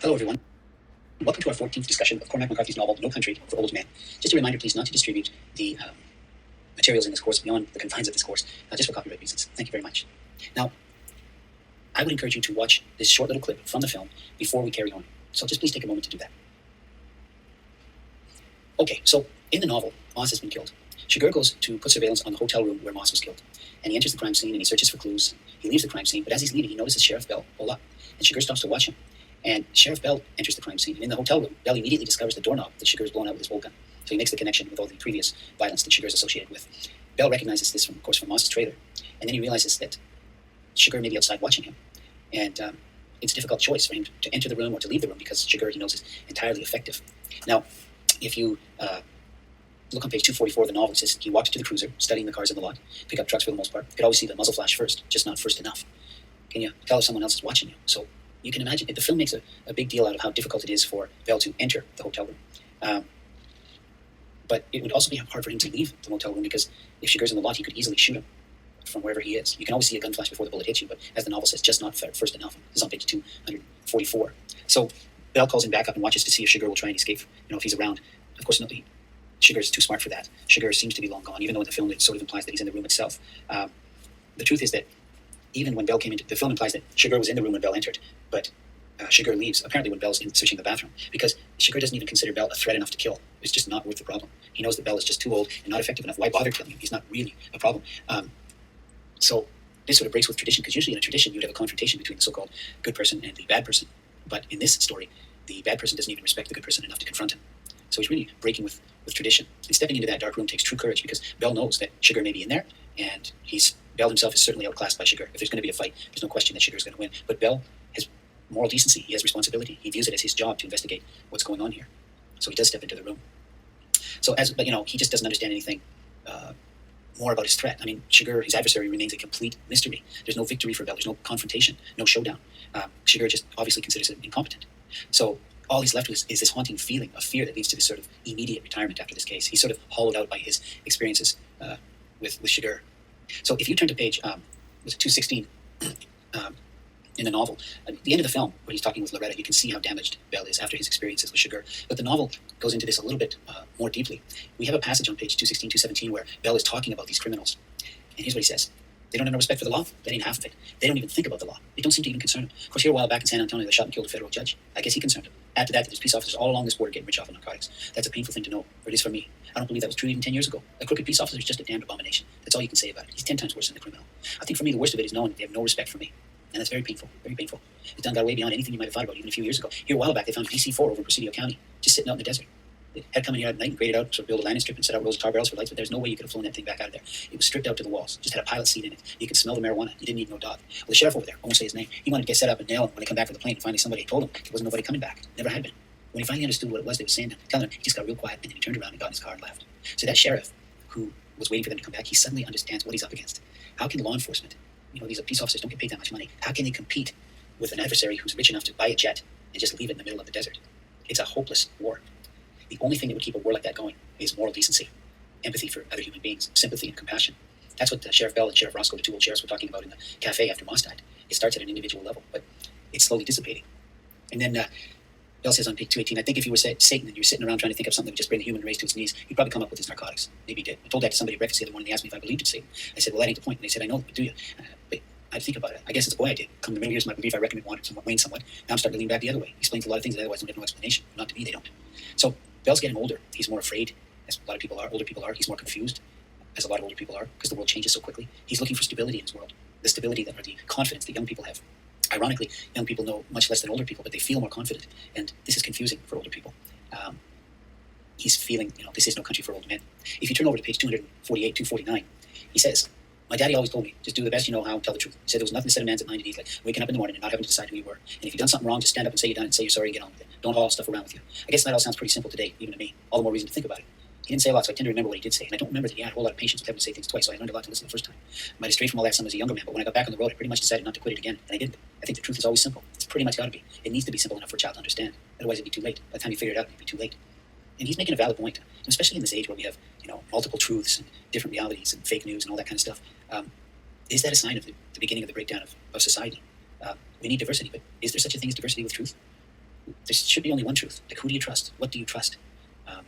Hello, everyone. Welcome to our 14th discussion of Cormac McCarthy's novel, No Country for Old Men. Just a reminder, please, not to distribute the materials in this course beyond the confines of this course, just for copyright reasons. Thank you very much. Now, I would encourage you to watch this short little clip from the film before we carry on. So just please take a moment to do that. Okay, so in the novel, Moss has been killed. Shigur goes to put surveillance on the hotel room where Moss was killed. And he enters the crime scene and he searches for clues. He leaves the crime scene, but as he's leaving, he notices Sheriff Bell pull up. And Shigur stops to watch him. And Sheriff Bell enters the crime scene. And in the hotel room, Bell immediately discovers the doorknob that Shigur has blown out with his bolt gun. So he makes the connection with all the previous violence that Shigur is associated with. Bell recognizes this, of course, from Moss's trailer. And then he realizes that Shigur may be outside watching him. And it's a difficult choice for him to enter the room or to leave the room because Shigur, he knows, is entirely effective. Now, if you look on page 244 of the novel, it says he walked to the cruiser, studying the cars in the lot, pick up trucks for the most part. You could always see the muzzle flash first, just not first enough. Can you tell if someone else is watching you? So you can imagine, the film makes a big deal out of how difficult it is for Bell to enter the hotel room. But it would also be hard for him to leave the motel room because if Shigur's in the lot, he could easily shoot him from wherever he is. You can always see a gun flash before the bullet hits you, but as the novel says, just not first enough. This is on page 244. So Bell calls him back up and watches to see if Shigur will try and escape, if he's around. Of course, Shigur is too smart for that. Shigur seems to be long gone, even though in the film it sort of implies that he's in the room itself. The truth is that even when Bell came into the film, implies that Shigur was in the room when Bell entered, but Shigur leaves apparently when Bell's in searching the bathroom because Shigur doesn't even consider Bell a threat enough to kill. It's just not worth the problem. He knows that Bell is just too old and not effective enough. Why bother killing him? He's not really a problem. So this sort of breaks with tradition because usually in a tradition you'd have a confrontation between the so-called good person and the bad person. But in this story, the bad person doesn't even respect the good person enough to confront him. So he's really breaking with tradition. And stepping into that dark room takes true courage because Bell knows that Shigur may be in there, and Bell himself is certainly outclassed by Shigur. If there's going to be a fight, there's no question that Shigur is going to win. But Bell has moral decency. He has responsibility. He views it as his job to investigate what's going on here. So he does step into the room. But he just doesn't understand anything more about his threat. I mean, Shigur, his adversary, remains a complete mystery. There's no victory for Bell. There's no confrontation, no showdown. Shigur just obviously considers him incompetent. So all he's left with is this haunting feeling of fear that leads to this sort of immediate retirement after this case. He's sort of hollowed out by his experiences with Shigur. So if you turn to page 216 in the novel, at the end of the film, when he's talking with Loretta, you can see how damaged Bell is after his experiences with Shigur. But the novel goes into this a little bit more deeply. We have a passage on page 216, 217, where Bell is talking about these criminals. And here's what he says. They don't have no respect for the law. That ain't half of it. They don't even think about the law. They don't seem to even concern them. Of course, here a while back in San Antonio, they shot and killed a federal judge. I guess he concerned him. Add to that there's peace officers all along this border getting rich off of narcotics. That's a painful thing to know, or it is for me. I don't believe that was true even 10 years ago. A crooked peace officer is just a damned abomination. That's all you can say about it. He's 10 times worse than the criminal. I think for me, the worst of it is knowing that they have no respect for me. And that's very painful, very painful. It's done got way beyond anything you might have thought about even a few years ago. Here a while back, they found DC-4 over in Presidio County, just sitting out in the desert. They had come in here at night and graded out, sort of build a landing strip and set out rows of tar barrels for lights, but there's no way you could have flown that thing back out of there. It was stripped out to the walls, just had a pilot seat in it. You could smell the marijuana. You didn't need no dog. Well, the sheriff over there, I won't say his name, he wanted to get set up and nail him when they come back for the plane, and finally somebody told him there wasn't nobody coming back. Never had been. When he finally understood what it was they were saying to him, telling him, he just got real quiet, and then he turned around and got in his car and left. So that sheriff, who was waiting for them to come back, he suddenly understands what he's up against. How can law enforcement, these police officers don't get paid that much money, how can they compete with an adversary who's rich enough to buy a jet and just leave it in the middle of the desert? It's a hopeless war. The only thing that would keep a war like that going is moral decency, empathy for other human beings, sympathy and compassion. That's what Sheriff Bell and Sheriff Roscoe, the two old sheriffs, were talking about in the cafe after Moss died. It starts at an individual level, but it's slowly dissipating. And then Bell says on page 218, I think if you were Satan and you were sitting around trying to think of something that would just bring the human race to its knees, you'd probably come up with his narcotics. Maybe he did. I told that to somebody at breakfast the other morning. They asked me if I believed in Satan. I said, well, that ain't the point. And they said, I know, but do you? But I'd think about it. I guess it's why I did. Come to the middle years of my belief, I reckon it waned somewhat. Now I'm starting to lean back the other way. He explains a lot of things that otherwise don't have no explanation. Not to me, they don't. So Bell's getting older. He's more afraid, as a lot of people are. Older people are. He's more confused, as a lot of older people are, because the world changes so quickly. He's looking for stability in his world. The stability or the confidence that young people have. Ironically, young people know much less than older people, but they feel more confident. And this is confusing for older people. He's feeling, this is no country for old men. If you turn over to page 248, 249, he says, my daddy always told me, just do the best you know how, tell the truth. He said there was nothing to set a man's at 90 days like waking up in the morning and not having to decide who you were. And if you've done something wrong, just stand up and say you're done and say you're sorry and get on with it. Don't haul stuff around with you. I guess that all sounds pretty simple today, even to me. All the more reason to think about it. He didn't say a lot, so I tend to remember what he did say. And I don't remember that he had a whole lot of patience with having to say things twice, so I learned a lot to listen the first time. I might have strayed from all that some as a younger man, but when I got back on the road, I pretty much decided not to quit it again, and I didn't. I think the truth is always simple. It's pretty much got to be. It needs to be simple enough for a child to understand. Otherwise, it'd be too late. By the time you figure it out, it'd be too late. And he's making a valid point, especially in this age where we have, multiple truths and different realities and fake news and all that kind of stuff. Is that a sign of the beginning of the breakdown of society? We need diversity, but is there such a thing as diversity with truth? there should be only one truth. Like, who do you trust? What do you trust? Um,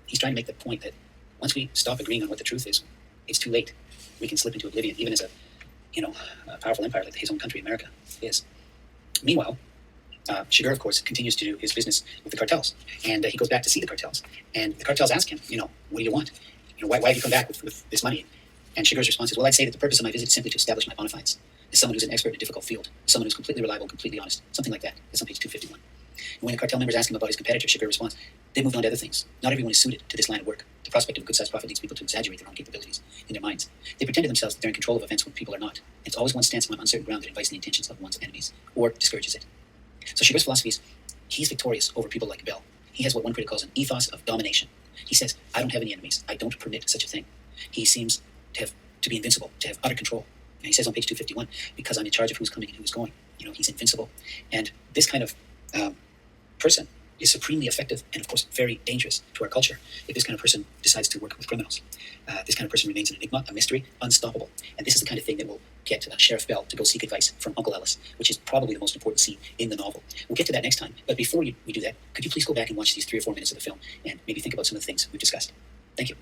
he's trying to make the point that once we stop agreeing on what the truth is, it's too late. We can slip into oblivion, even as a powerful empire like his own country, America, is. Meanwhile, Shiger, of course, continues to do his business with the cartels, and he goes back to see the cartels, and the cartels ask him, what do you want? Why have you come back with this money? And Shiger's response is, well, I'd say that the purpose of my visit is simply to establish my bona fides as someone who's an expert in a difficult field, someone who's completely reliable, completely honest, something like that. That's on page 251. And when the cartel members ask him about his competitor, Shiger responds, they've moved on to other things. Not everyone is suited to this line of work. The prospect of a good-sized profit leads people to exaggerate their own capabilities in their minds. They pretend to themselves that they're in control of events when people are not. And it's always one stance on uncertain ground that invites the intentions of one's enemies, or discourages it. So Shiger's philosophy is, he's victorious over people like Bell. He has what one critic calls an ethos of domination. He says, I don't have any enemies. I don't permit such a thing. He seems to be invincible, to have utter control. And he says on page 251, because I'm in charge of who's coming and who's going. He's invincible. And this kind of person is supremely effective and, of course, very dangerous to our culture if this kind of person decides to work with criminals. This kind of person remains an enigma, a mystery, unstoppable. And this is the kind of thing that will get Sheriff Bell to go seek advice from Uncle Ellis, which is probably the most important scene in the novel. We'll get to that next time. But before we do that, could you please go back and watch these 3 or 4 minutes of the film and maybe think about some of the things we've discussed? Thank you.